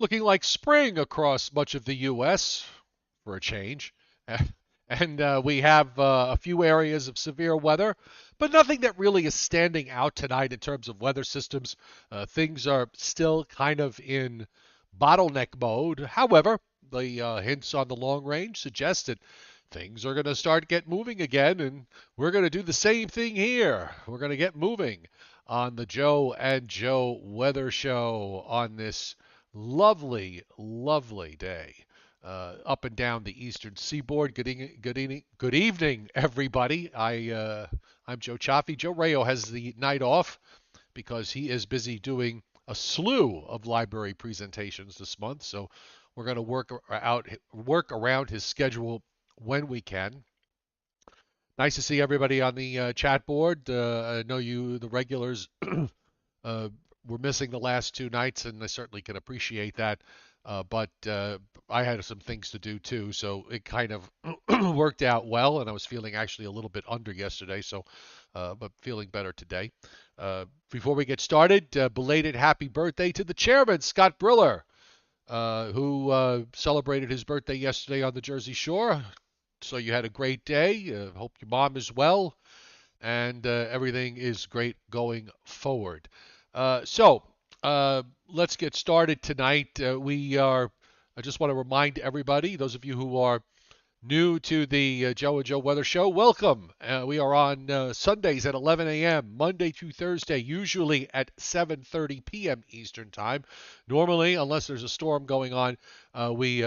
looking like spring across much of the U.S. for a change. And we have a few areas of severe weather, but nothing that really is standing out tonight in terms of weather systems. Things are still kind of in bottleneck mode. However, the hints on the long range suggest that things are going to start get moving again, and we're going to do the same thing here. We're going to get moving on the Joe and Joe Weather Show on this lovely, lovely day. Up and down the eastern seaboard. Good evening, everybody. I'm Joe Chaffee. Joe Rayo has the night off because he is busy doing a slew of library presentations this month. So we're going to work around his schedule when we can. Nice to see everybody on the chat board. I know you, the regulars, uh, were missing the last two nights, and I certainly can appreciate that. But I had some things to do too, so it kind of worked out well, and I was feeling actually a little bit under yesterday, but feeling better today. Before we get started, belated happy birthday to the chairman, Scott Briller, who celebrated his birthday yesterday on the Jersey Shore. So you had a great day. Hope your mom is well, and everything is great going forward. So let's get started tonight. I just want to remind everybody, those of you who are new to the Joe and Joe Weather Show, welcome. We are on Sundays at 11 a.m., Monday through Thursday, usually at 7:30 p.m. Eastern Time. Normally, unless there's a storm going on, we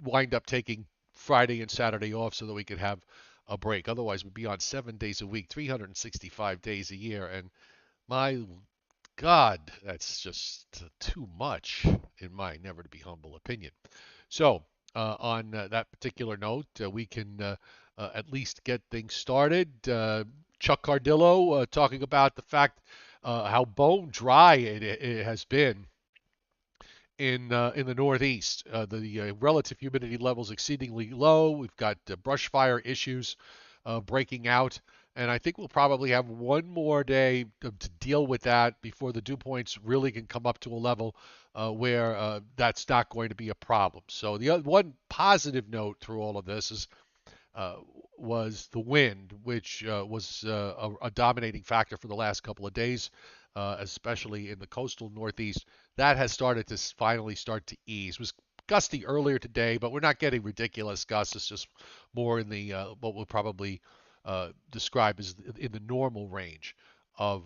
wind up taking Friday and Saturday off so that we could have a break. Otherwise, we'd be on 7 days a week, 365 days a year, and my God, that's just too much, in my never to be humble opinion. So, on that particular note, we can at least get things started. Chuck Cardillo talking about the fact how bone dry it has been in the Northeast. The relative humidity levels exceedingly low. We've got brush fire issues breaking out, and I think we'll probably have one more day to deal with that before the dew points really can come up to a level where that's not going to be a problem. So the one positive note through all of this is uh, was the wind, which was a dominating factor for the last couple of days, especially in the coastal Northeast. That has started to finally start to ease. It was gusty earlier today, but we're not getting ridiculous gusts. It's just more in the what we'll probably describe as in the normal range of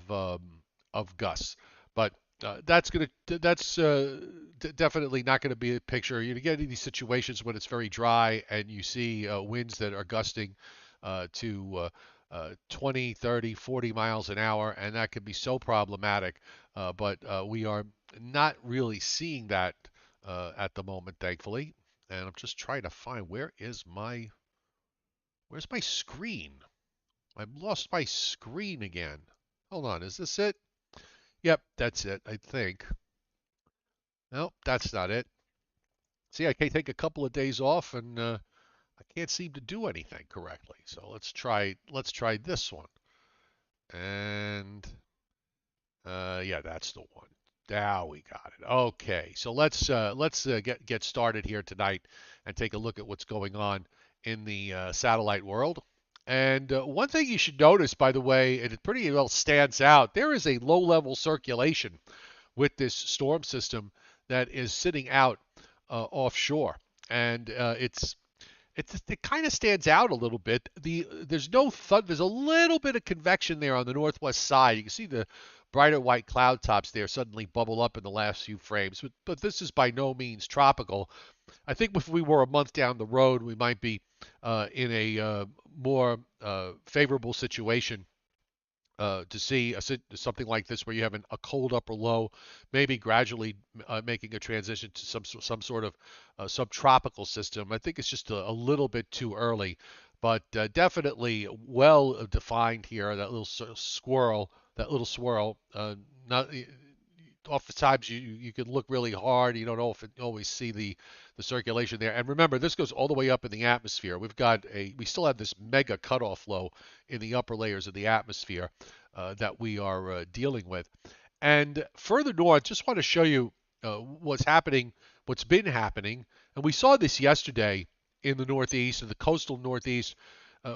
gusts. But that's definitely not going to be a picture. You get in these situations when it's very dry and you see winds that are gusting to 20, 30, 40 miles an hour, and that can be so problematic. But we are not really seeing that at the moment, thankfully. And I'm just trying to find where's my screen? I've lost my screen again. Hold on, is this it? Yep, that's it, I think. Nope, that's not it. See, I can take a couple of days off and I can't seem to do anything correctly. So let's try this one. And yeah, that's the one. Now we got it. Okay, so let's get started here tonight and take a look at what's going on in the satellite world. And one thing you should notice, by the way, and it pretty well stands out, there is a low-level circulation with this storm system that is sitting out offshore, and it kind of stands out a little bit. There's a little bit of convection there on the northwest side. You can see the brighter white cloud tops there suddenly bubble up in the last few frames, but this is by no means tropical. I think if we were a month down the road, we might be in a more favorable situation to see something like this where you have a cold upper low, maybe gradually making a transition to some sort of subtropical system. I think it's just a little bit too early, but definitely well defined here. That little squirrel, that little swirl. Not oftentimes you can look really hard. You don't always see the circulation there. And remember, this goes all the way up in the atmosphere. We still have this mega cutoff low in the upper layers of the atmosphere that we are dealing with. And further north, just want to show you what's happening, what's been happening, and we saw this yesterday in the Northeast, in the coastal Northeast,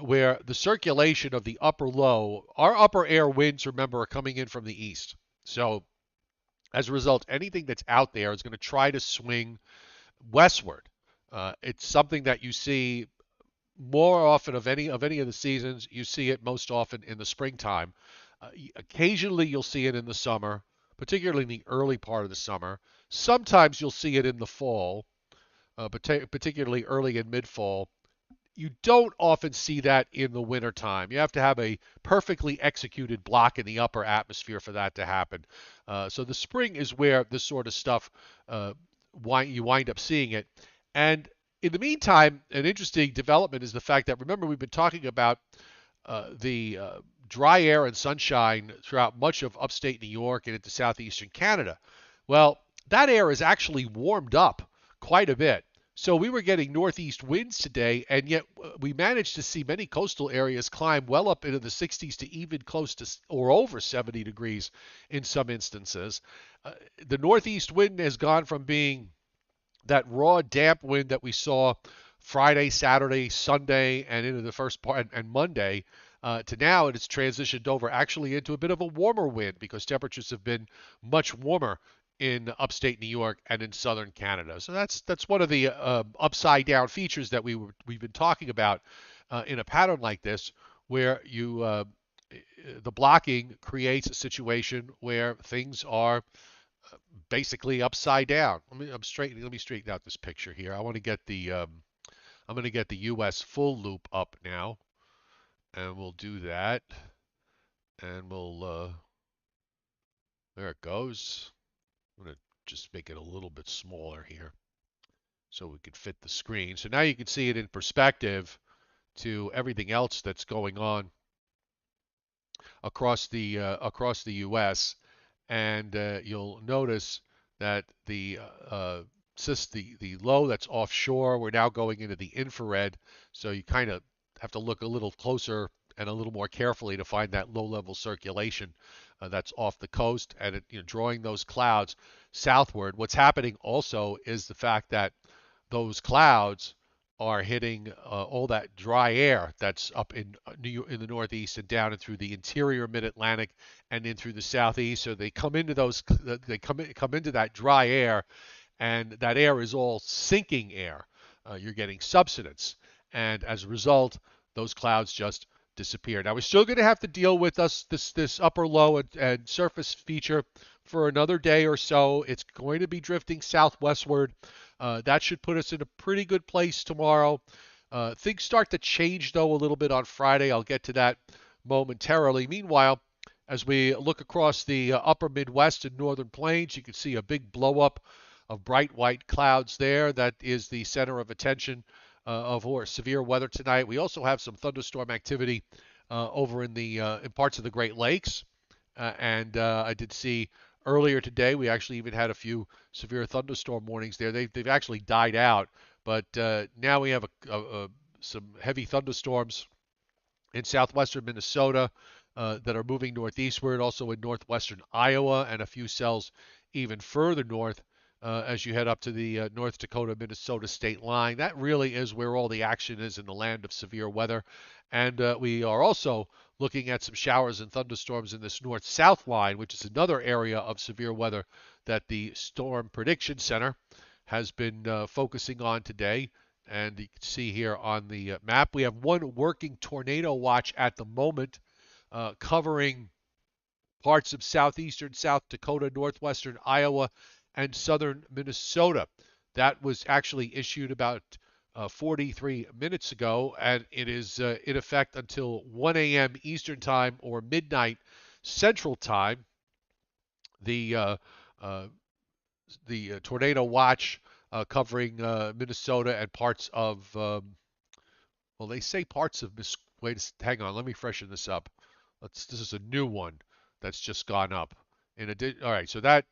where the circulation of the upper low, our upper air winds, remember, are coming in from the east. So as a result, anything that's out there is going to try to swing westward. It's something that you see more often of any of the seasons. You see it most often in the springtime. Occasionally, you'll see it in the summer, particularly in the early part of the summer. Sometimes you'll see it in the fall, particularly early and mid-fall. You don't often see that in the wintertime. You have to have a perfectly executed block in the upper atmosphere for that to happen. So the spring is where this sort of stuff, you wind up seeing it. And in the meantime, an interesting development is the fact that, remember, we've been talking about the dry air and sunshine throughout much of upstate New York and into southeastern Canada. Well, that air is actually warmed up quite a bit. So we were getting northeast winds today, and yet we managed to see many coastal areas climb well up into the 60s to even close to or over 70 degrees in some instances. The northeast wind has gone from being that raw, damp wind that we saw Friday, Saturday, Sunday, and into the first part and Monday, to now it has transitioned over actually into a bit of a warmer wind because temperatures have been much warmer in upstate New York and in southern Canada. So that's one of the upside down features that we've been talking about in a pattern like this, where the blocking creates a situation where things are basically upside down. Let me straighten out this picture here. I want to get I'm going to get the U.S. full loop up now, and we'll do that, and there it goes. I'm going to just make it a little bit smaller here so we can fit the screen. So now you can see it in perspective to everything else that's going on across the U.S. And you'll notice that the low that's offshore, we're now going into the infrared, so you kind of have to look a little closer and a little more carefully to find that low-level circulation that's off the coast, and drawing those clouds southward. What's happening also is the fact that those clouds are hitting all that dry air that's up in in the northeast and down and through the interior mid-Atlantic and in through the southeast. So they come into come into that dry air, and that air is all sinking air. You're getting subsidence, and as a result, those clouds just disappear. Now we're still going to have to deal with this upper low and surface feature for another day or so. It's going to be drifting southwestward. That should put us in a pretty good place tomorrow. Things start to change, though, a little bit on Friday. I'll get to that momentarily. Meanwhile, as we look across the upper Midwest and northern plains, you can see a big blow up of bright white clouds there. That is the center of attention of severe weather tonight. We also have some thunderstorm activity over in parts of the Great Lakes. And I did see earlier today, we actually even had a few severe thunderstorm warnings there. They've actually died out, but now we have some heavy thunderstorms in southwestern Minnesota that are moving northeastward, also in northwestern Iowa, and a few cells even further north as you head up to the North Dakota-Minnesota state line. That really is where all the action is in the land of severe weather. And we are also looking at some showers and thunderstorms in this north-south line, which is another area of severe weather that the Storm Prediction Center has been focusing on today. And you can see here on the map, we have one working tornado watch at the moment covering parts of southeastern South Dakota, northwestern Iowa, and southern Minnesota. That was actually issued about 43 minutes ago, and it is in effect until 1 a.m. Eastern Time or midnight Central Time. The tornado watch covering Minnesota and parts of, well, they say parts of wait, hang on, let me freshen this up. This is a new one that's just gone up. All right, so that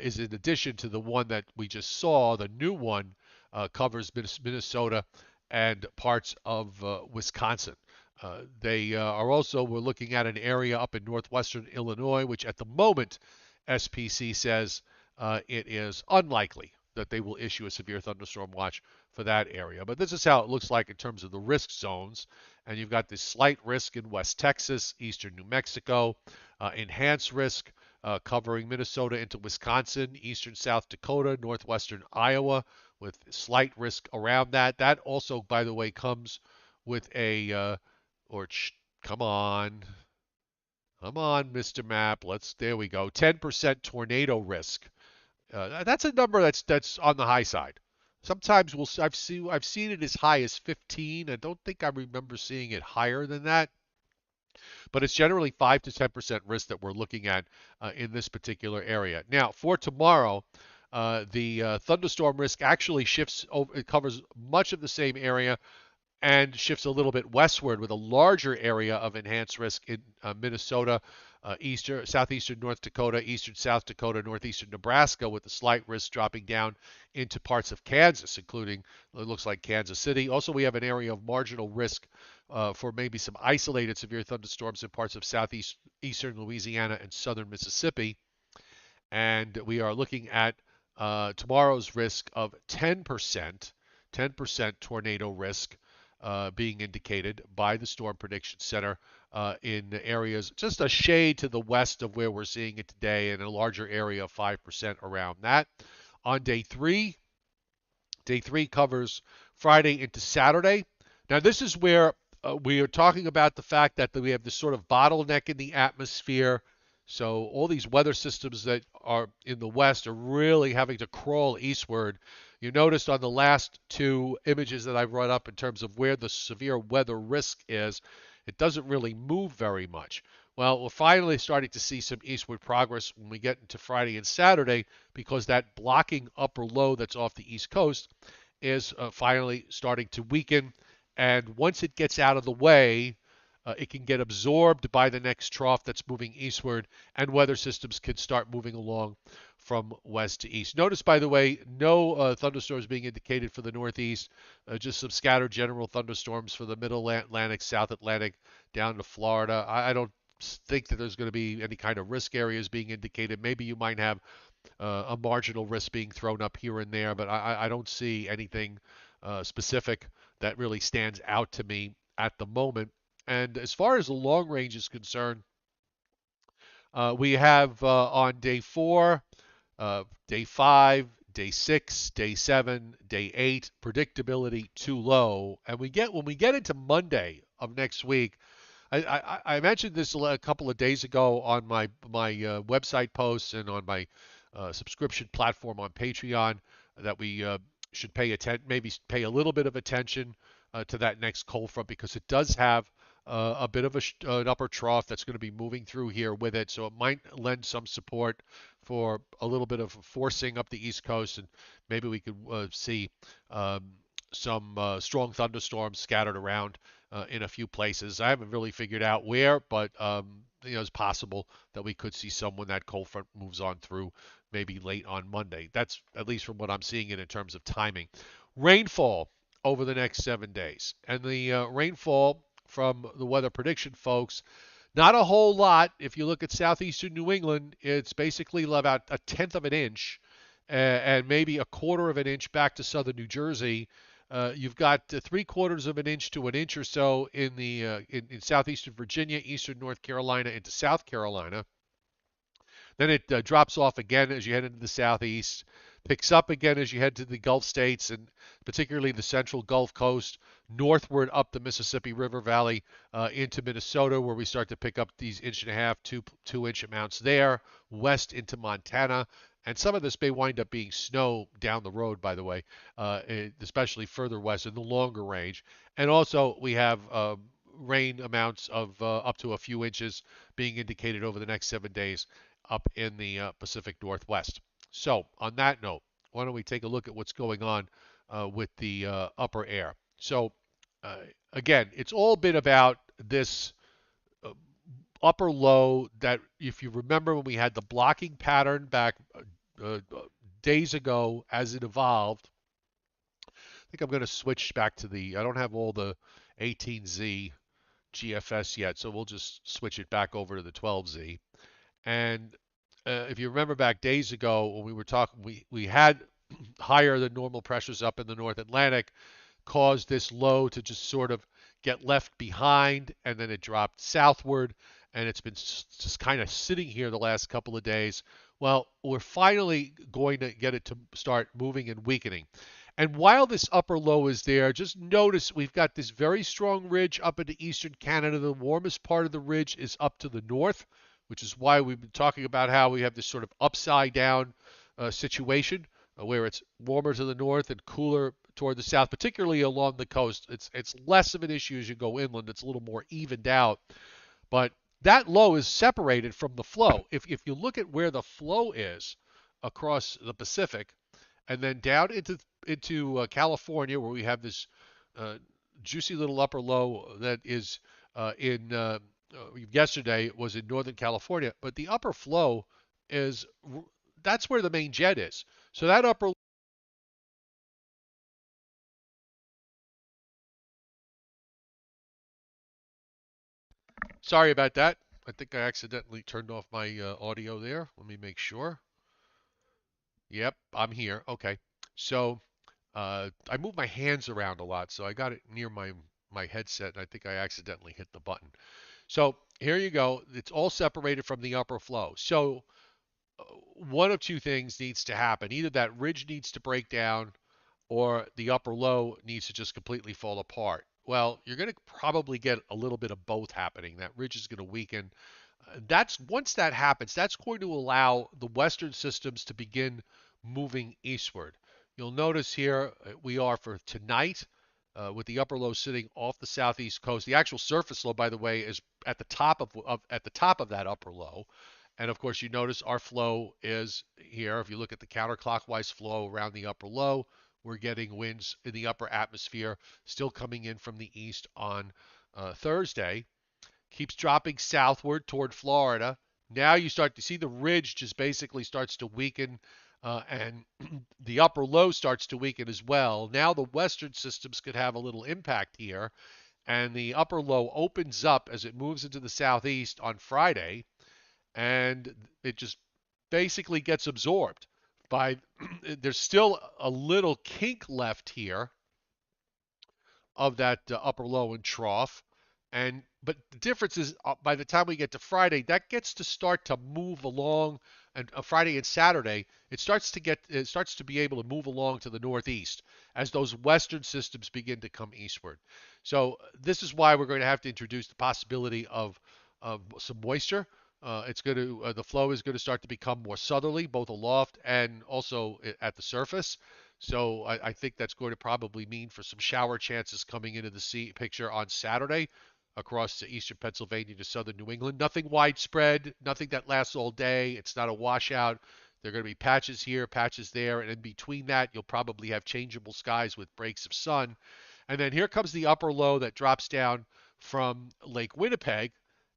is in addition to the one that we just saw. The new one covers Minnesota and parts of Wisconsin. We're looking at an area up in northwestern Illinois, which at the moment SPC says it is unlikely that they will issue a severe thunderstorm watch for that area. But this is how it looks like in terms of the risk zones. And you've got this slight risk in West Texas, eastern New Mexico, enhanced risk covering Minnesota into Wisconsin, eastern South Dakota, northwestern Iowa, with slight risk around that. That also, by the way, comes with or come on, come on, Mr. Map. There we go. 10% tornado risk. That's a number that's on the high side. Sometimes I've seen it as high as 15. I don't think I remember seeing it higher than that, but it's generally 5 to 10% risk that we're looking at in this particular area. Now, for tomorrow, the thunderstorm risk actually shifts over. It covers much of the same area and shifts a little bit westward with a larger area of enhanced risk in Minnesota, southeastern North Dakota, eastern South Dakota, northeastern Nebraska, with a slight risk dropping down into parts of Kansas, including it looks like Kansas City. Also, we have an area of marginal risk for maybe some isolated severe thunderstorms in parts of southeastern Louisiana and southern Mississippi. And we are looking at tomorrow's risk of 10% tornado risk being indicated by the Storm Prediction Center in areas just a shade to the west of where we're seeing it today, and a larger area of 5% around that. On day three covers Friday into Saturday. Now, this is where we are talking about the fact that we have this sort of bottleneck in the atmosphere. So all these weather systems that are in the west are really having to crawl eastward. You noticed on the last two images that I brought up in terms of where the severe weather risk is, it doesn't really move very much. Well, we're finally starting to see some eastward progress when we get into Friday and Saturday, because that blocking upper low that's off the East Coast is finally starting to weaken. And once it gets out of the way, it can get absorbed by the next trough that's moving eastward, and weather systems can start moving along from west to east. Notice, by the way, no thunderstorms being indicated for the Northeast, just some scattered general thunderstorms for the Middle Atlantic, South Atlantic, down to Florida. I don't think that there's going to be any kind of risk areas being indicated. Maybe you might have a marginal risk being thrown up here and there, but I don't see anything specific that really stands out to me at the moment. And as far as the long range is concerned, we have on day 4, day 5, day 6, day 7, day 8, predictability too low. And when we get into Monday of next week, I mentioned this a couple of days ago on my website posts and on my subscription platform on Patreon, that we should maybe pay a little bit of attention to that next cold front, because it does have a bit of an upper trough that's going to be moving through here with it. So it might lend some support for a little bit of forcing up the East Coast, and maybe we could see some strong thunderstorms scattered around in a few places. I haven't really figured out where, but it's possible that we could see some when that cold front moves on through, maybe late on Monday. That's at least from what I'm seeing it in terms of timing. Rainfall over the next 7 days. And the rainfall from the weather prediction folks, not a whole lot. If you look at southeastern New England, it's basically about a tenth of an inch and maybe a quarter of an inch back to southern New Jersey. You've got 3/4 of an inch to an inch or so in in southeastern Virginia, eastern North Carolina into South Carolina. Then it drops off again as you head into the southeast, picks up again as you head to the Gulf states, and particularly the central Gulf Coast, northward up the Mississippi River Valley into Minnesota, where we start to pick up these 1.5 to 2-inch amounts there, west into Montana. And some of this may wind up being snow down the road, by the way, especially further west in the longer range. And also we have rain amounts of up to a few inches being indicated over the next 7 days up in the Pacific Northwest. So on that note, why don't we take a look at what's going on with the upper air. So again, it's all been about this upper low that, if you remember when we had the blocking pattern back days ago as it evolved. I think I'm going to switch back to I don't have all the 18Z GFS yet, so we'll just switch it back over to the 12Z. And if you remember back days ago when we were talking, we had higher than normal pressures up in the North Atlantic, caused this low to just sort of get left behind, and then it dropped southward, and it's been just kind of sitting here the last couple of days. Well, we're finally going to get it to start moving and weakening. And while this upper low is there, just notice we've got this very strong ridge up into eastern Canada. The warmest part of the ridge is up to the north, which is why we've been talking about how we have this sort of upside down situation where it's warmer to the north and cooler toward the south, particularly along the coast. It's less of an issue as you go inland. It's a little more evened out. But that low is separated from the flow. If you look at where the flow is across the Pacific, and then down into California, where we have this uh, juicy little upper low that is in yesterday was in Northern California, but the upper flow is that's where the main jet is. So that upper Sorry about that. I think I accidentally turned off my audio there. Let me make sure. Yep, I'm here. Okay. So I move my hands around a lot, so I got it near my headset, and I think I accidentally hit the button. So here you go. It's all separated from the upper flow. So one of two things needs to happen. Either that ridge needs to break down, or the upper low needs to just completely fall apart. Well, you're going to probably get a little bit of both happening. That ridge is going to weaken. That's once that happens, that's going to allow the western systems to begin moving eastward. You'll notice here we are for tonight with the upper low sitting off the southeast coast. The actual surface low, by the way, is at the top of at the top of that upper low. And of course, you notice our flow is here. If you look at the counterclockwise flow around the upper low, we're getting winds in the upper atmosphere still coming in from the east on Thursday. Keeps dropping southward toward Florida. Now you start to see the ridge just basically starts to weaken, and the upper low starts to weaken as well. Now the western systems could have a little impact here, and the upper low opens up as it moves into the southeast on Friday, and it just basically gets absorbed by there's still a little kink left here of that upper low and trough. And but the difference is by the time we get to Friday, that gets to start to move along, and Friday and Saturday, it starts to be able to move along to the northeast as those western systems begin to come eastward. So this is why we're going to have to introduce the possibility of some moisture. It's going to the flow is going to start to become more southerly, both aloft and also at the surface. So I think that's going to probably mean for some shower chances coming into the sea picture on Saturday across to eastern Pennsylvania to southern New England. Nothing widespread, nothing that lasts all day. It's not a washout. There are going to be patches here, patches there, and in between that, you'll probably have changeable skies with breaks of sun. And then here comes the upper low that drops down from Lake Winnipeg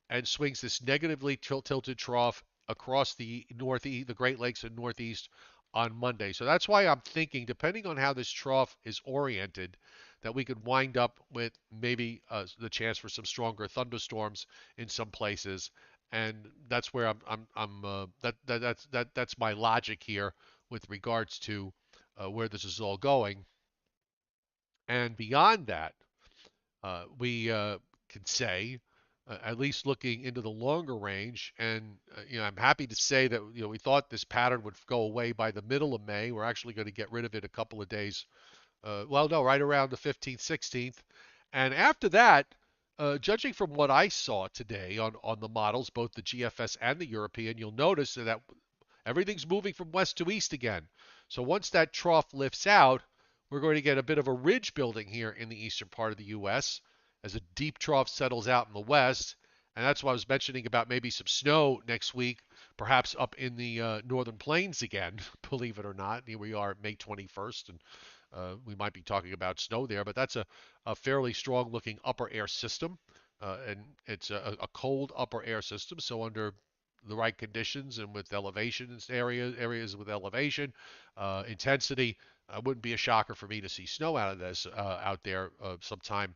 and swings this negatively tilted trough across the northeast, the Great Lakes and Northeast on Monday. So that's why I'm thinking, depending on how this trough is oriented, that we could wind up with maybe the chance for some stronger thunderstorms in some places. And that's where that's my logic here with regards to where this is all going. And beyond that, we can say, at least looking into the longer range, and I'm happy to say that we thought this pattern would go away by the middle of May. We're actually going to get rid of it a couple of days. Well, no, right around the 15th, 16th, and after that, judging from what I saw today on the models, both the GFS and the European, you'll notice that everything's moving from west to east again. So once that trough lifts out, we're going to get a bit of a ridge building here in the eastern part of the U.S. as a deep trough settles out in the west. And that's why I was mentioning about maybe some snow next week, perhaps up in the northern plains again, believe it or not. Here we are May 21st, and we might be talking about snow there, but that's a fairly strong looking upper air system. And it's a cold upper air system. So under the right conditions and with elevations areas with elevation intensity, it wouldn't be a shocker for me to see snow out of this out there sometime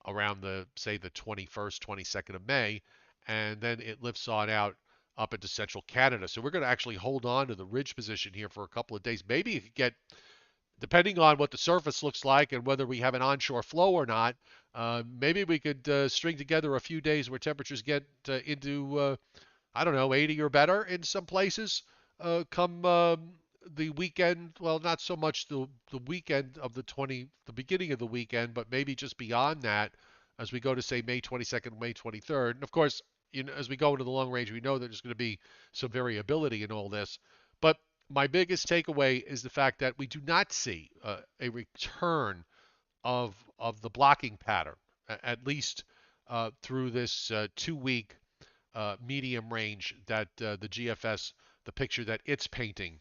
around the say the 21st, 22nd of May, and then it lifts on out up into central Canada. So we're going to actually hold on to the ridge position here for a couple of days. Maybe it could get, depending on what the surface looks like and whether we have an onshore flow or not, maybe we could string together a few days where temperatures get into, I don't know, 80 or better in some places come the weekend. Well, not so much the weekend of the beginning of the weekend, but maybe just beyond that as we go to, say, May 22nd, May 23rd. And of course, as we go into the long range, we know that there's going to be some variability in all this. But my biggest takeaway is the fact that we do not see a return of the blocking pattern, at least through this 2 week medium range that the GFS, the picture that it's painting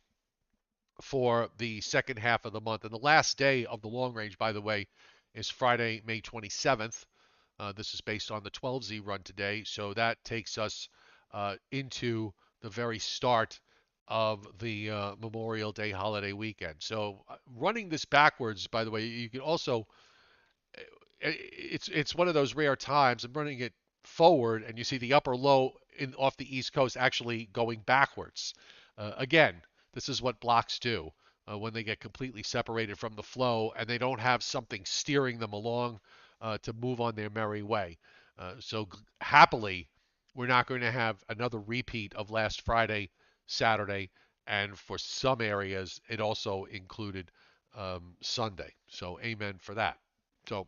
for the second half of the month. And the last day of the long range, by the way, is Friday, May 27th. This is based on the 12Z run today, so that takes us into the very start of the Memorial Day holiday weekend. So running this backwards, by the way, you can also, it's one of those rare times. I'm running it forward, and you see the upper low off the East Coast actually going backwards. Again, this is what blocks do when they get completely separated from the flow and they don't have something steering them along to move on their merry way. So happily, we're not going to have another repeat of last Friday, Saturday, and for some areas, it also included Sunday. So amen for that. So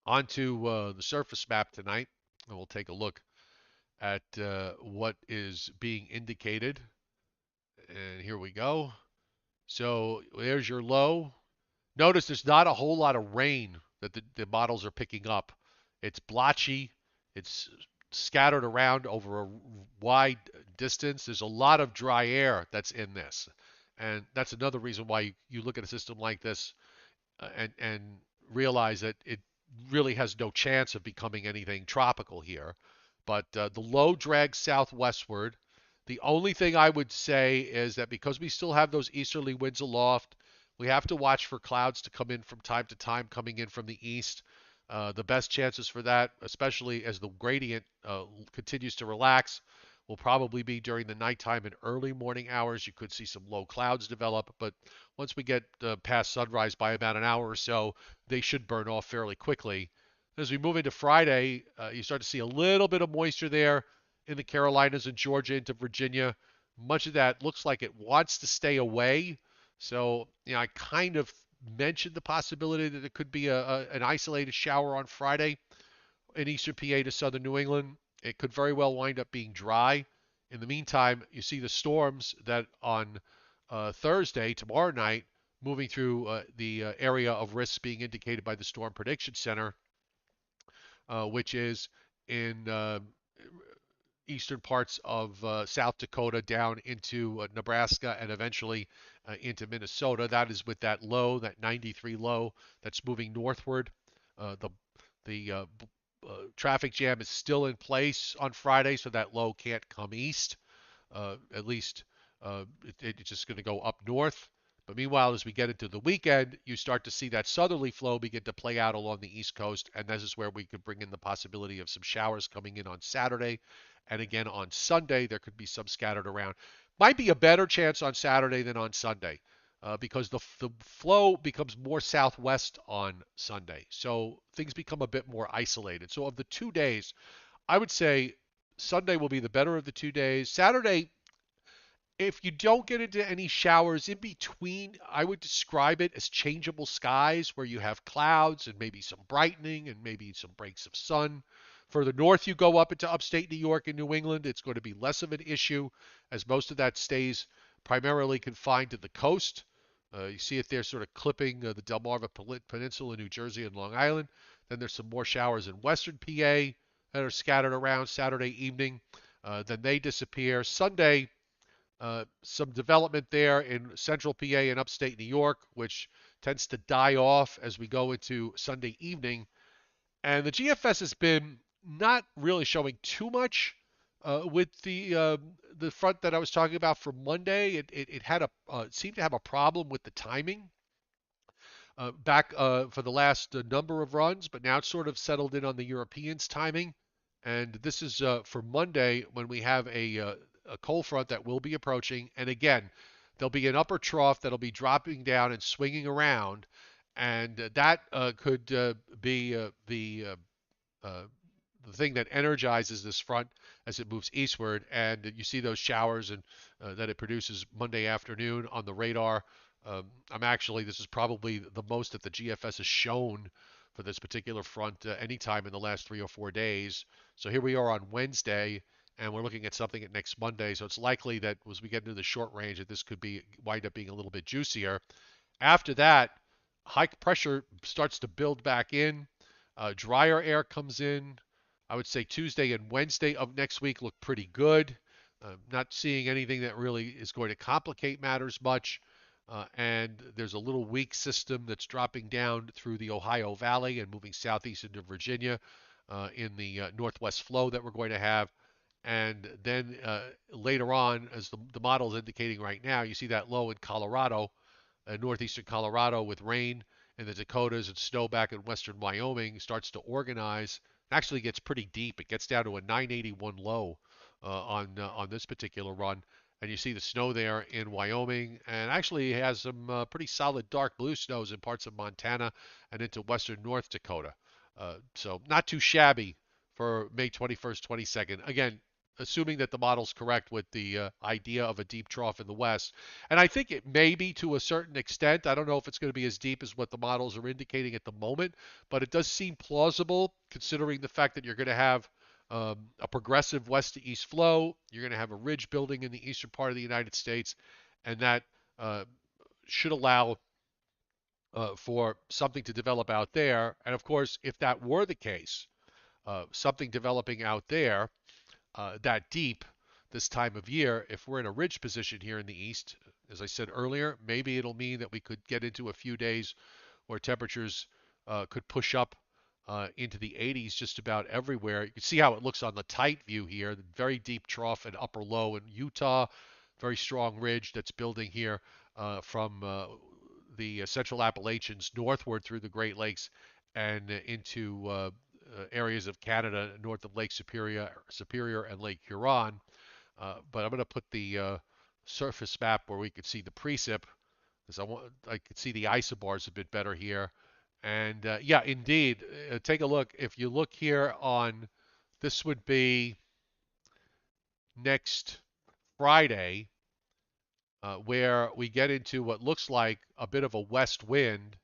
on to the surface map tonight, and we'll take a look at what is being indicated. And here we go. So there's your low. Notice there's not a whole lot of rain that the models are picking up. It's blotchy. It's scattered around over a wide distance. There's a lot of dry air that's in this. And that's another reason why you look at a system like this and realize that it really has no chance of becoming anything tropical here. But the low drags southwestward. The only thing I would say is that because we still have those easterly winds aloft, we have to watch for clouds to come in from time to time coming in from the east. The best chances for that, especially as the gradient continues to relax, will probably be during the nighttime and early morning hours. You could see some low clouds develop, but once we get past sunrise by about an hour or so, they should burn off fairly quickly. As we move into Friday, you start to see a little bit of moisture there in the Carolinas and Georgia into Virginia. Much of that looks like it wants to stay away. So, I kind of mentioned the possibility that there could be an isolated shower on Friday in eastern PA to southern New England. It could very well wind up being dry. In the meantime, you see the storms that on Thursday, tomorrow night, moving through the area of risk being indicated by the Storm Prediction Center, which is in eastern parts of South Dakota down into Nebraska and eventually into Minnesota. That is with that low, that 93 low that's moving northward. The traffic jam is still in place on Friday, so that low can't come east. At least it's just going to go up north. But meanwhile, as we get into the weekend, you start to see that southerly flow begin to play out along the East Coast, and this is where we could bring in the possibility of some showers coming in on Saturday. And again, on Sunday, there could be some scattered around. Might be a better chance on Saturday than on Sunday because the flow becomes more southwest on Sunday. So things become a bit more isolated. So of the 2 days, I would say Sunday will be the better of the 2 days. Saturday, if you don't get into any showers in between, I would describe it as changeable skies where you have clouds and maybe some brightening and maybe some breaks of sun. Further north you go up into upstate New York and New England, it's going to be less of an issue as most of that stays primarily confined to the coast. You see it there sort of clipping the Delmarva Peninsula, New Jersey, and Long Island. Then there's some more showers in western PA that are scattered around Saturday evening. Then they disappear. Sunday, some development there in central PA and upstate New York, which tends to die off as we go into Sunday evening. And the GFS has been not really showing too much with the front that I was talking about for Monday. It had it seemed to have a problem with the timing back for the last number of runs, but now it's sort of settled in on the Europeans' timing. And this is for Monday when we have a cold front that will be approaching. And again, there'll be an upper trough that'll be dropping down and swinging around, and that could be uh, the thing that energizes this front as it moves eastward. And you see those showers and that it produces Monday afternoon on the radar. This is probably the most that the GFS has shown for this particular front anytime in the last 3 or 4 days. So here we are on Wednesday, and we're looking at something at next Monday. So it's likely that as we get into the short range, that this could be wind up being a little bit juicier. After that, high pressure starts to build back in. Drier air comes in. I would say Tuesday and Wednesday of next week look pretty good. Not seeing anything that really is going to complicate matters much. And there's a little weak system that's dropping down through the Ohio Valley and moving southeast into Virginia in the northwest flow that we're going to have. And then later on, as the model is indicating right now, you see that low in Colorado, northeastern Colorado with rain in the Dakotas and snow back in western Wyoming starts to organize. It actually gets pretty deep. It gets down to a 981 low on this particular run. And you see the snow there in Wyoming, and actually has some pretty solid dark blue snows in parts of Montana and into western North Dakota. So not too shabby for May 21st, 22nd. Again, assuming that the model's correct with the idea of a deep trough in the west. And I think it may be to a certain extent. I don't know if it's going to be as deep as what the models are indicating at the moment, but it does seem plausible considering the fact that you're going to have a progressive west to east flow. You're going to have a ridge building in the eastern part of the United States, and that uh, should allow for something to develop out there. And of course, if that were the case, something developing out there that deep this time of year, if we're in a ridge position here in the east, as I said earlier, maybe it'll mean that we could get into a few days where temperatures could push up into the 80s just about everywhere. You can see how it looks on the tight view here. The very deep trough and upper low in Utah, very strong ridge that's building here from the Central Appalachians northward through the Great Lakes and into areas of Canada north of Lake Superior and Lake Huron. But I'm going to put the surface map where we could see the precip, because I could see the isobars a bit better here. And yeah, indeed, take a look. If you look here on, this would be next Friday, where we get into what looks like a bit of a west wind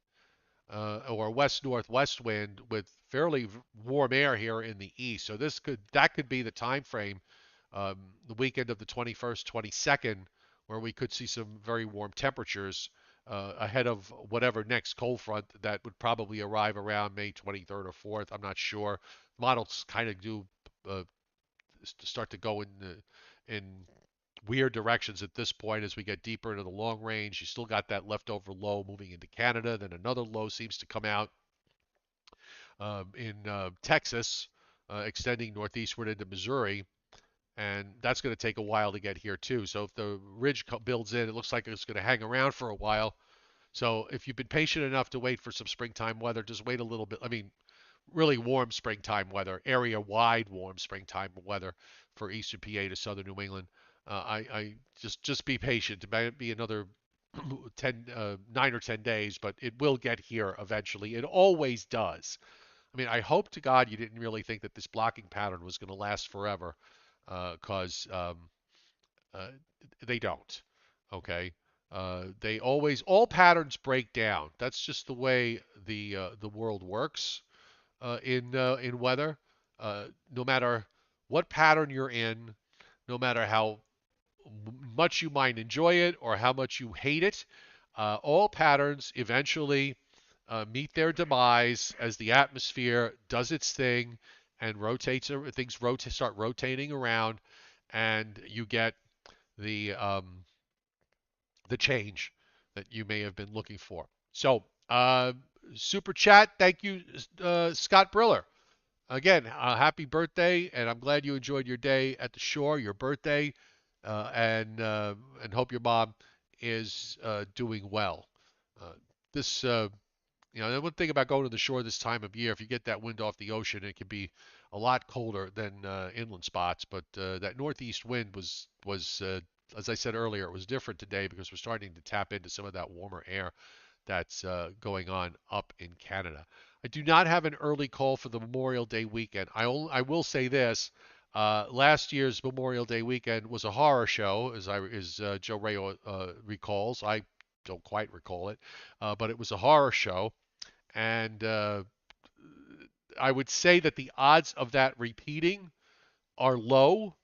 or west northwest wind with fairly warm air here in the east. So that could be the time frame, the weekend of the 21st, 22nd, where we could see some very warm temperatures ahead of whatever next cold front that would probably arrive around May 23rd or 4th. I'm not sure. Models kind of do uh, start to go in weird directions at this point as we get deeper into the long range. You still got that leftover low moving into Canada. Then another low seems to come out in Texas, extending northeastward into Missouri. And that's going to take a while to get here too. So if the ridge builds in, it looks like it's going to hang around for a while. So if you've been patient enough to wait for some springtime weather, just wait a little bit. I mean, really warm springtime weather, area-wide warm springtime weather for eastern PA to southern New England. I just be patient. It might be another 9 or 10 days, but it will get here eventually. It always does. I mean, I hope to God you didn't really think that this blocking pattern was going to last forever, because uh, they don't. Okay. They always, all patterns break down. That's just the way the world works in weather. No matter what pattern you're in, no matter how much you might enjoy it or how much you hate it, all patterns eventually meet their demise as the atmosphere does its thing and things start rotating around, and you get the um, the change that you may have been looking for. So, super chat, thank you, Scott Briller. Again, happy birthday, and I'm glad you enjoyed your day at the shore, your birthday, and hope your mom is doing well. Uh, this, the one thing about going to the shore this time of year, if you get that wind off the ocean, it can be a lot colder than inland spots, but that northeast wind was as I said earlier, it was different today because we're starting to tap into some of that warmer air that's going on up in Canada. I do not have an early call for the Memorial Day weekend. I will say this. Last year's Memorial Day weekend was a horror show, as Joe Rayo recalls. I don't quite recall it, but it was a horror show, and I would say that the odds of that repeating are low.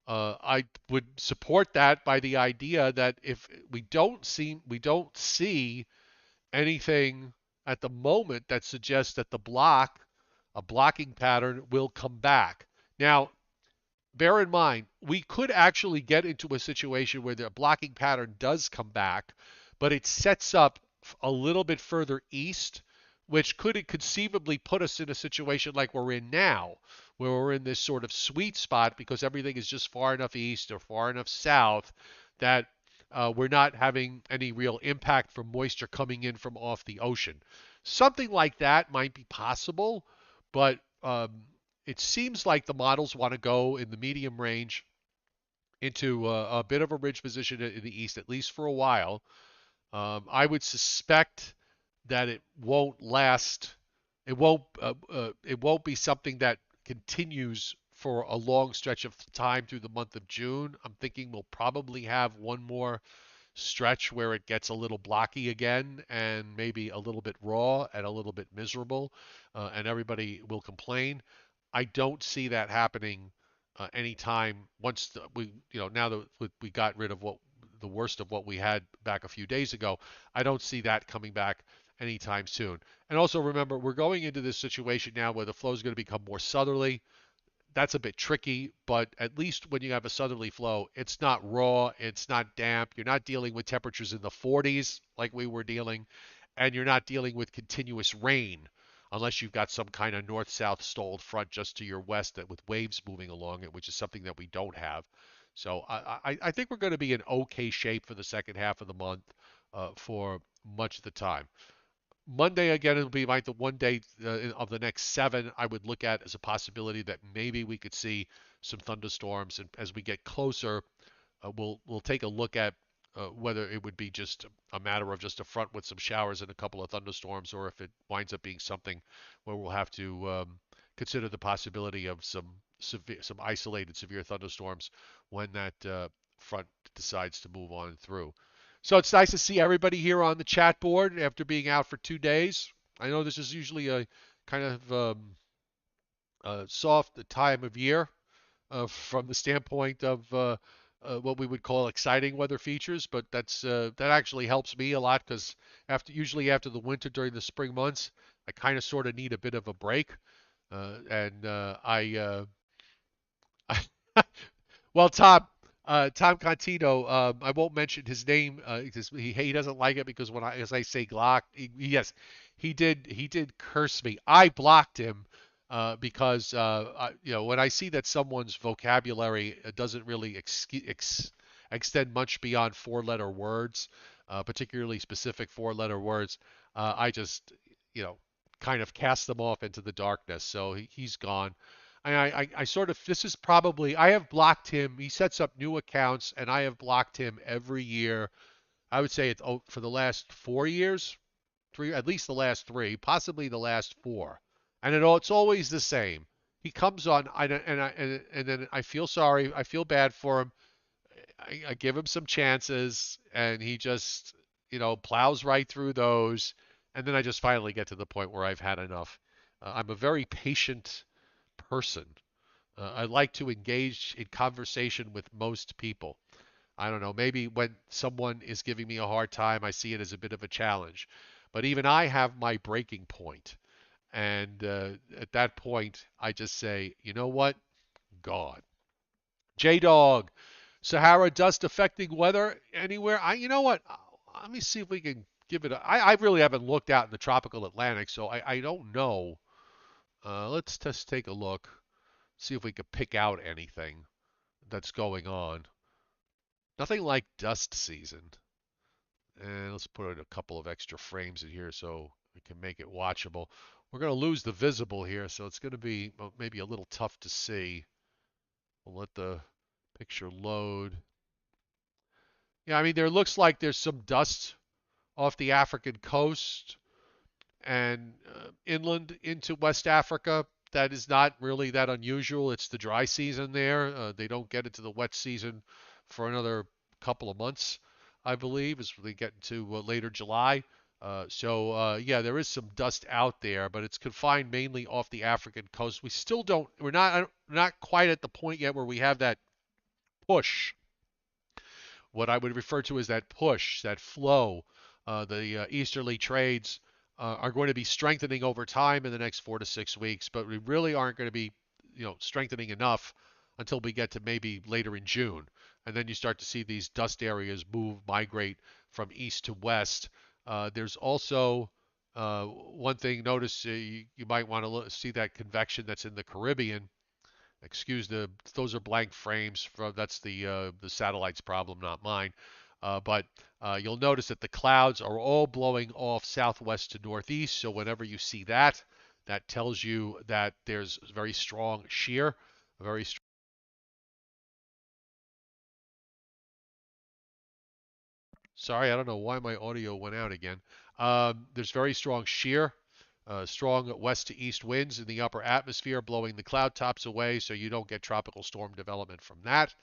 I would support that by the idea that if we don't see anything at the moment that suggests that a blocking pattern will come back. Now, bear in mind, we could actually get into a situation where the blocking pattern does come back, but it sets up a little bit further east, which could conceivably put us in a situation like we're in now, where we're in this sort of sweet spot because everything is just far enough east or far enough south that we're not having any real impact from moisture coming in from off the ocean. Something like that might be possible, but it seems like the models want to go in the medium range into a bit of a ridge position in the east, at least for a while. I would suspect that it won't last. It won't be something that continues for a long stretch of time through the month of June. I'm thinking we'll probably have one more stretch where it gets a little blocky again and maybe a little bit raw and a little bit miserable, and everybody will complain. I don't see that happening anytime once now that we got rid of what the worst of what we had back a few days ago. I don't see that coming back anytime soon. And also remember, we're going into this situation now where the flow is going to become more southerly. That's a bit tricky, but at least when you have a southerly flow, it's not raw, it's not damp. You're not dealing with temperatures in the 40s like we were dealing, and you're not dealing with continuous rain unless you've got some kind of north-south stalled front just to your west that with waves moving along it, which is something that we don't have. So I think we're going to be in okay shape for the second half of the month for much of the time. Monday again, it'll be like the one day of the next seven I would look at as a possibility that maybe we could see some thunderstorms. And as we get closer, we'll take a look at whether it would be just a matter of just a front with some showers and a couple of thunderstorms, or if it winds up being something where we'll have to consider the possibility of some isolated severe thunderstorms when that front decides to move on through. So it's nice to see everybody here on the chat board after being out for 2 days. I know this is usually a kind of soft time of year from the standpoint of what we would call exciting weather features, but that actually helps me a lot because usually after the winter during the spring months, I kind of sort of need a bit of a break, and well, Tom Contino, I won't mention his name because he doesn't like it because as I say Glock, yes, he did curse me. I blocked him because when I see that someone's vocabulary doesn't really extend much beyond four-letter words, particularly specific four-letter words, I just kind of cast them off into the darkness. So he's gone. I sort of this is probably I have blocked him. He sets up new accounts, and I have blocked him every year. I would say it's for the last 4 years, at least the last three, possibly the last four, and it's always the same. He comes on, and then I feel sorry, I feel bad for him. I give him some chances, and he just plows right through those, and then I just finally get to the point where I've had enough. I'm a very patient person. I like to engage in conversation with most people. I don't know, maybe when someone is giving me a hard time, I see it as a bit of a challenge. But even I have my breaking point. And at that point, I just say, you know what? God. J Dog, Sahara dust affecting weather anywhere? You know what? Let me see if we can give it I really haven't looked out in the tropical Atlantic, so I don't know. Let's just take a look. See if we could pick out anything that's going on. Nothing like dust season. And let's put in a couple of extra frames in here so we can make it watchable. We're going to lose the visible here, so it's going to be maybe a little tough to see. We'll let the picture load. Yeah, I mean, there looks like there's some dust off the African coast and inland into West Africa. That is not really that unusual. It's the dry season there. They don't get into the wet season for another couple of months, I believe, as we get into later July. Yeah, there is some dust out there, but it's confined mainly off the African coast. We still don't. We're not quite at the point yet where we have that push, what I would refer to as that push, that flow. The easterly trades are going to be strengthening over time in the next 4 to 6 weeks, but we really aren't going to be, strengthening enough until we get to maybe later in June. And then you start to see these dust areas migrate from east to west. There's also one thing, notice you might want to see that convection that's in the Caribbean. Those are blank frames. That's the satellite's problem, not mine. But you'll notice that the clouds are all blowing off southwest to northeast. So whenever you see that, that tells you that there's very strong shear, very strong. Sorry, I don't know why my audio went out again. There's very strong shear, strong west to east winds in the upper atmosphere blowing the cloud tops away, so you don't get tropical storm development from that.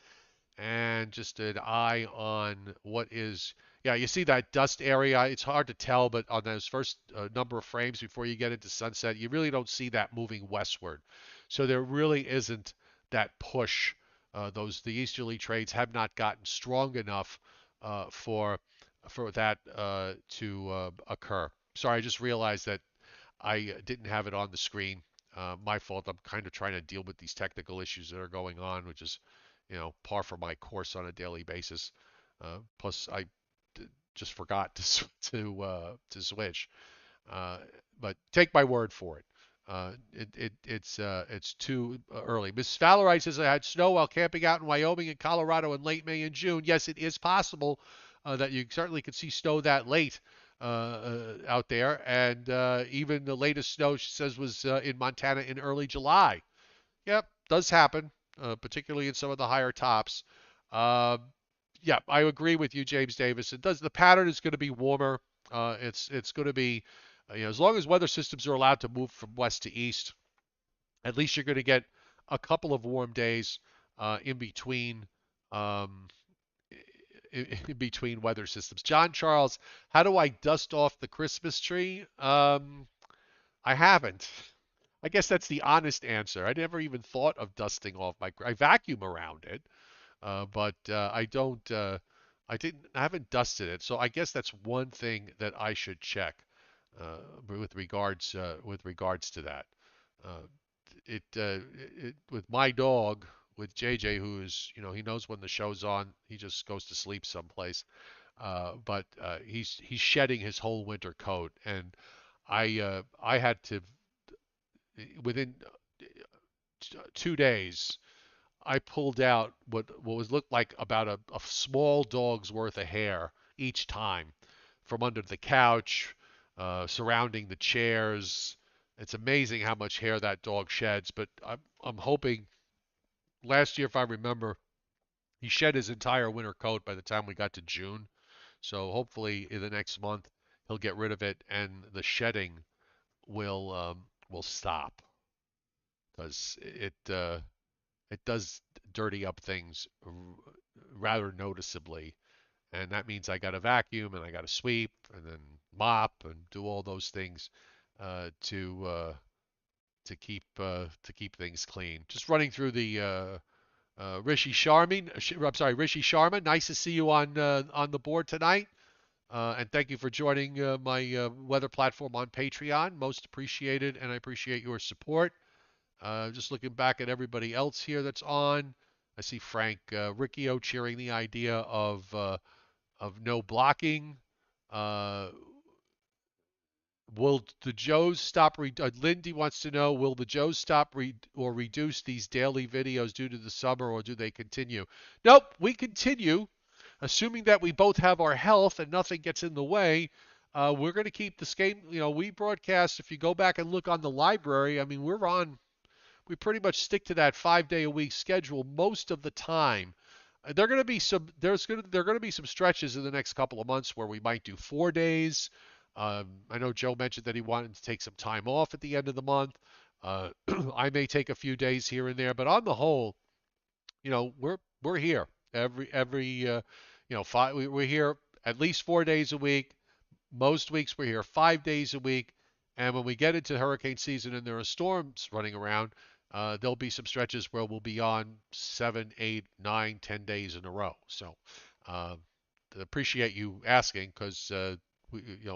And just an eye on what is, yeah, you see that dust area. It's hard to tell, but on those first number of frames before you get into sunset, you really don't see that moving westward. So there really isn't that push. The easterly trades have not gotten strong enough for that to occur. Sorry, I just realized that I didn't have it on the screen. My fault. I'm kind of trying to deal with these technical issues that are going on, which is, par for my course on a daily basis. Plus, I just forgot to switch. Uh, but take my word for it. It's too early. Miss Fowler says I had snow while camping out in Wyoming and Colorado in late May and June. Yes, it is possible that you certainly could see snow that late out there, and even the latest snow she says was in Montana in early July. Yep, does happen, particularly in some of the higher tops. Uh, yeah, I agree with you, James Davis. It does. The pattern is going to be warmer. It's going to be, as long as weather systems are allowed to move from west to east, at least you're going to get a couple of warm days in between. Um, in between weather systems. John Charles, how do I dust off the Christmas tree? I haven't. I guess that's the honest answer. I never even thought of dusting off I vacuum around it, but I don't. I haven't dusted it. So I guess that's one thing that I should check with regards to that. Uh, with my dog, with JJ, who's, he knows when the show's on. He just goes to sleep someplace. But he's shedding his whole winter coat, and I had to, within 2 days, I pulled out what was looked like about a small dog's worth of hair each time from under the couch, surrounding the chairs. It's amazing how much hair that dog sheds. But I'm hoping, last year, if I remember, he shed his entire winter coat by the time we got to June. So hopefully in the next month he'll get rid of it and the shedding will stop, because it does dirty up things rather noticeably, and that means I got to vacuum and I got to sweep and then mop and do all those things uh, to uh, to keep things clean. Just running through the Rishi Sharma. I'm sorry, Rishi Sharma. Nice to see you on the board tonight. And thank you for joining my weather platform on Patreon. Most appreciated, and I appreciate your support. Just looking back at everybody else here that's on. I see Frank Riccio cheering the idea of no blocking. Uh, will the Joes stop? Lindy wants to know: will the Joes stop or reduce these daily videos due to the summer, or do they continue? Nope, we continue, assuming that we both have our health and nothing gets in the way. We're going to keep this game. We broadcast. If you go back and look on the library, I mean, we pretty much stick to that 5 day a week schedule most of the time. There are going to be some there are going to be some stretches in the next couple of months where we might do 4 days. I know Joe mentioned that he wanted to take some time off at the end of the month. I may take a few days here and there, but on the whole, we're here every five. We're here at least 4 days a week. Most weeks we're here 5 days a week, and when we get into hurricane season and there are storms running around, there'll be some stretches where we'll be on 7, 8, 9, 10 days in a row. So, uh, appreciate you asking because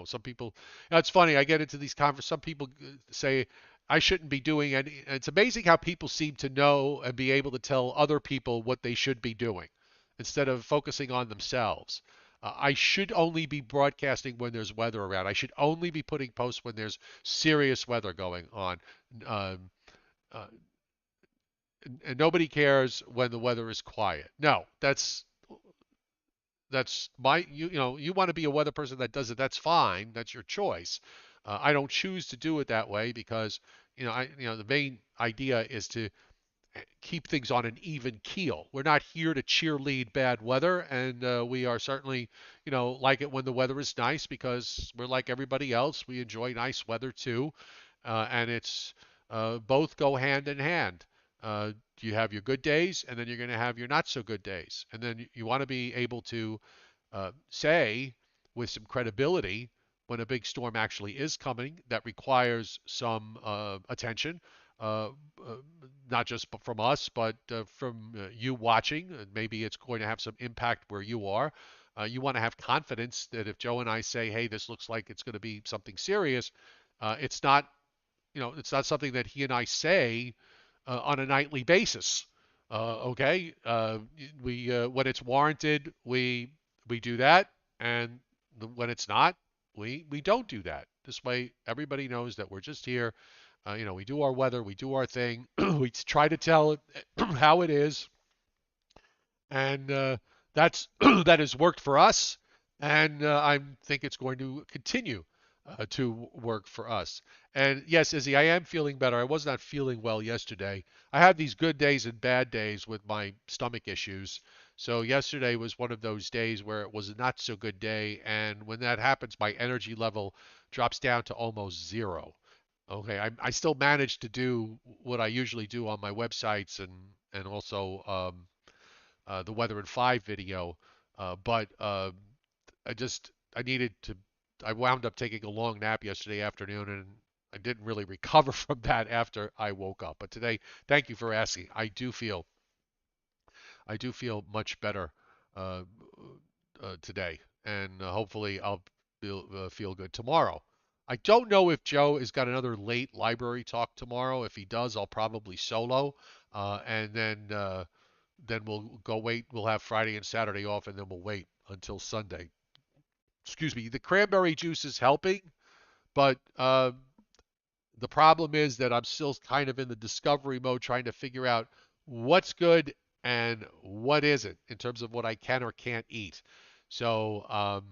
some people. It's funny. I get into these conversations. Some people say I shouldn't be doing any. It's amazing how people seem to know and be able to tell other people what they should be doing instead of focusing on themselves. I should only be broadcasting when there's weather around. I should only be putting posts when there's serious weather going on. Um, uh, and nobody cares when the weather is quiet. No, that's my you want to be a weather person that does it. That's fine. That's your choice. I don't choose to do it that way because the main idea is to keep things on an even keel. We're not here to cheerlead bad weather, and we are certainly, like it when the weather is nice because we're like everybody else. We enjoy nice weather too, and it's both go hand in hand. You have your good days, and then you're going to have your not so good days, and then you want to be able to say with some credibility when a big storm actually is coming that requires some attention, uh, uh, not just from us, but from you watching. Maybe it's going to have some impact where you are. You want to have confidence that if Joe and I say, "Hey, this looks like it's going to be something serious," it's not, it's not something that he and I say on a nightly basis. Okay, we when it's warranted, we do that, and when it's not, we don't do that. This way, everybody knows that we're just here. We do our weather, we do our thing. We try to tell it how it is, and that's that has worked for us, and I think it's going to continue to work for us. And yes, Izzy, I am feeling better. I was not feeling well yesterday. I have these good days and bad days with my stomach issues. So yesterday was one of those days where it was a not so good day, and when that happens, my energy level drops down to almost zero. Okay, I still manage to do what I usually do on my websites and also the Weather in 5 video. But I needed to. I wound up taking a long nap yesterday afternoon, and I didn't really recover from that after I woke up. But today, thank you for asking. I do feel much better uh, today, and hopefully I'll feel good tomorrow. I don't know if Joe has got another late library talk tomorrow. If he does, I'll probably solo, and then we'll go wait. We'll have Friday and Saturday off, and then we'll wait until Sunday. Excuse me. The cranberry juice is helping, but the problem is that I'm still kind of in the discovery mode, trying to figure out what's good and what isn't in terms of what I can or can't eat. So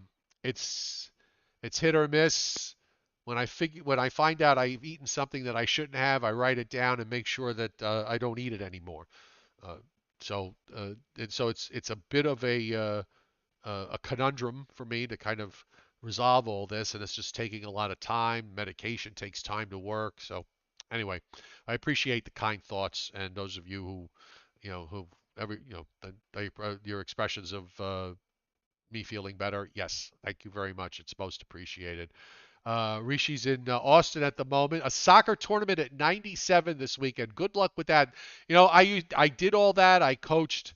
it's it's hit or miss. When I find out I've eaten something that I shouldn't have, I write it down and make sure that I don't eat it anymore. Uh, so it's a bit of a conundrum for me to kind of resolve all this, and it's just taking a lot of time. Medication takes time to work. So anyway, I appreciate the kind thoughts and those of you who every your expressions of me feeling better. Yes, thank you very much. It's most appreciated. Rishi's in Austin at the moment. A soccer tournament at 97 this weekend. Good luck with that. I did all that. I coached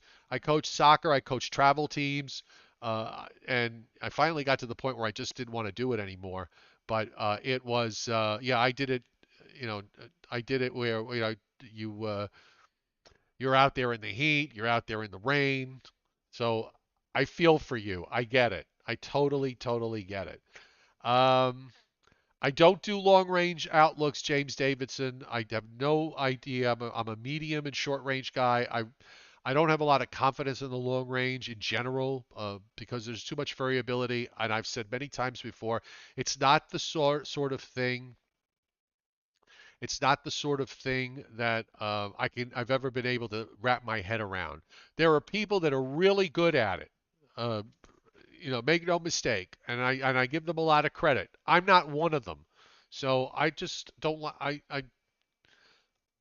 soccer. I coached travel teams, and I finally got to the point where I just didn't want to do it anymore. But it was yeah, I did it. I did it where you're out there in the heat, you're out there in the rain. So I feel for you. I get it. I totally, totally get it. Um, I don't do long range outlooks, James Davidson. I have no idea. I'm a medium and short range guy. I don't have a lot of confidence in the long range in general because there's too much variability. And I've said many times before, it's not the sort of thing. It's not the sort of thing that I've ever been able to wrap my head around. There are people that are really good at it. Uh, make no mistake, and I give them a lot of credit. I'm not one of them, so I just don't.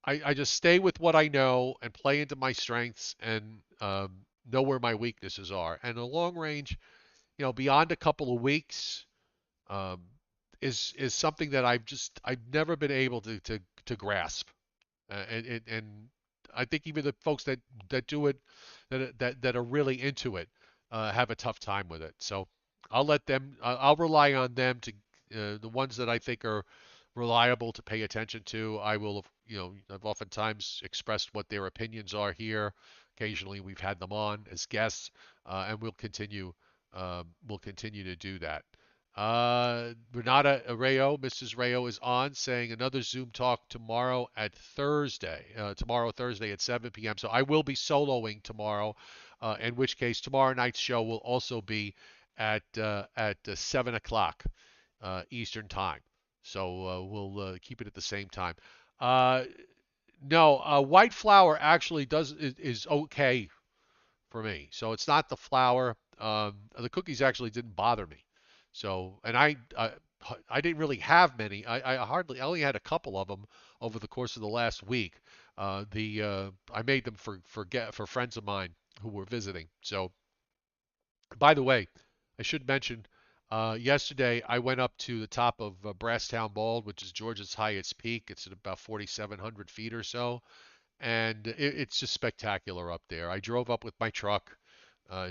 I just stay with what I know and play into my strengths and know where my weaknesses are. And the long range, beyond a couple of weeks, um, is something that I've never been able to grasp. And I think even the folks that do it that are really into it have a tough time with it. So I'll rely on them to the ones that I think are reliable to pay attention to. I've oftentimes expressed what their opinions are here. Occasionally we've had them on as guests, and we'll continue to do that. Renata Rayo, Mrs. Rayo is on saying another Zoom talk tomorrow Thursday at 7 p.m. So I will be soloing tomorrow, in which case tomorrow night's show will also be at 7 o'clock Eastern time. So we'll keep it at the same time. Uh, no, white flour actually is okay for me. So it's not the flour. The cookies actually didn't bother me. So, and I didn't really have many. I only had a couple of them over the course of the last week. I made them for friends of mine who were visiting. So, by the way, I should mention, yesterday I went up to the top of Brasstown Bald, which is Georgia's highest peak. It's at about 4,700 feet or so, and it's just spectacular up there. I drove up with my truck,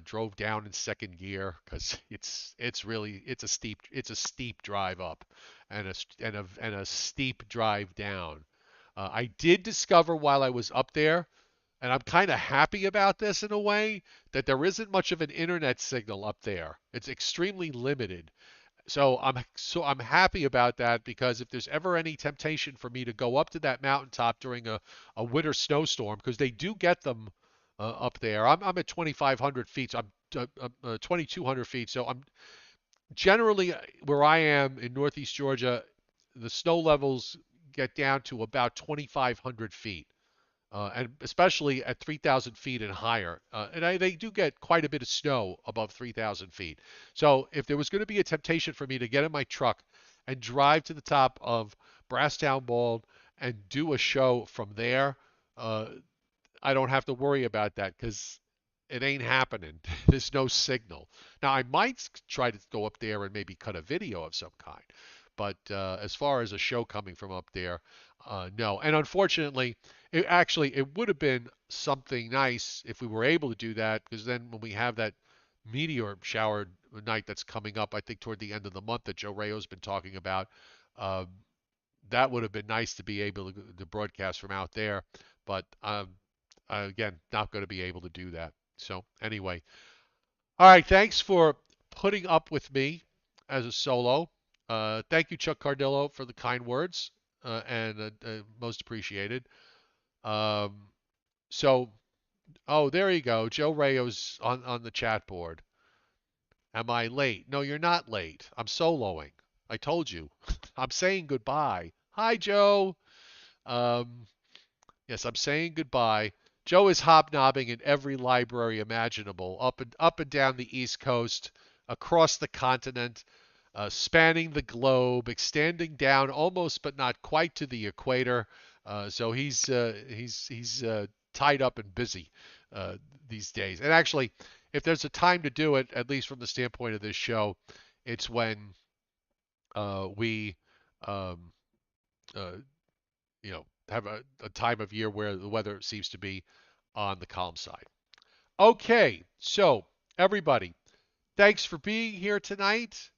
drove down in second gear because it's a steep drive up, and a steep drive down. I did discover while I was up there, and I'm kind of happy about this in a way, that there isn't much of an internet signal up there. It's extremely limited. So I'm happy about that, because if there's ever any temptation for me to go up to that mountaintop during a winter snowstorm, because they do get them up there. I'm at 2,500 feet, so I'm 2,200 feet. So I'm generally where I am in Northeast Georgia, the snow levels get down to about 2,500 feet. And especially at 3,000 feet and higher. They do get quite a bit of snow above 3,000 feet. So if there was going to be a temptation for me to get in my truck and drive to the top of Brasstown Bald and do a show from there, uh, I don't have to worry about that because it ain't happening. There's no signal. Now, I might try to go up there and maybe cut a video of some kind. But as far as a show coming from up there, no. And unfortunately, it would have been something nice if we were able to do that, because then when we have that meteor shower night that's coming up, I think toward the end of the month that Joe Rayo's been talking about, uh, that would have been nice to be able to broadcast from out there. But again, not going to be able to do that. So anyway, all right. Thanks for putting up with me as a solo. Thank you, Chuck Cardillo, for the kind words, and most appreciated. Um, so, oh, there you go. Joe Rayo's on the chat board. Am I late? No, you're not late. I'm soloing. I told you. I'm saying goodbye. Hi, Joe. Um, Yes, I'm saying goodbye. Joe is hobnobbing in every library imaginable, up and down the East Coast, across the continent, spanning the globe, extending down almost but not quite to the equator. So he's tied up and busy uh, these days. And actually, if there's a time to do it, at least from the standpoint of this show, it's when we um, uh, have a time of year where the weather seems to be on the calm side. Okay, so everybody, thanks for being here tonight.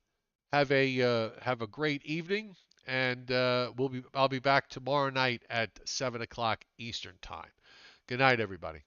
Have a great evening, and I'll be back tomorrow night at 7 o'clock Eastern time. Good night, everybody.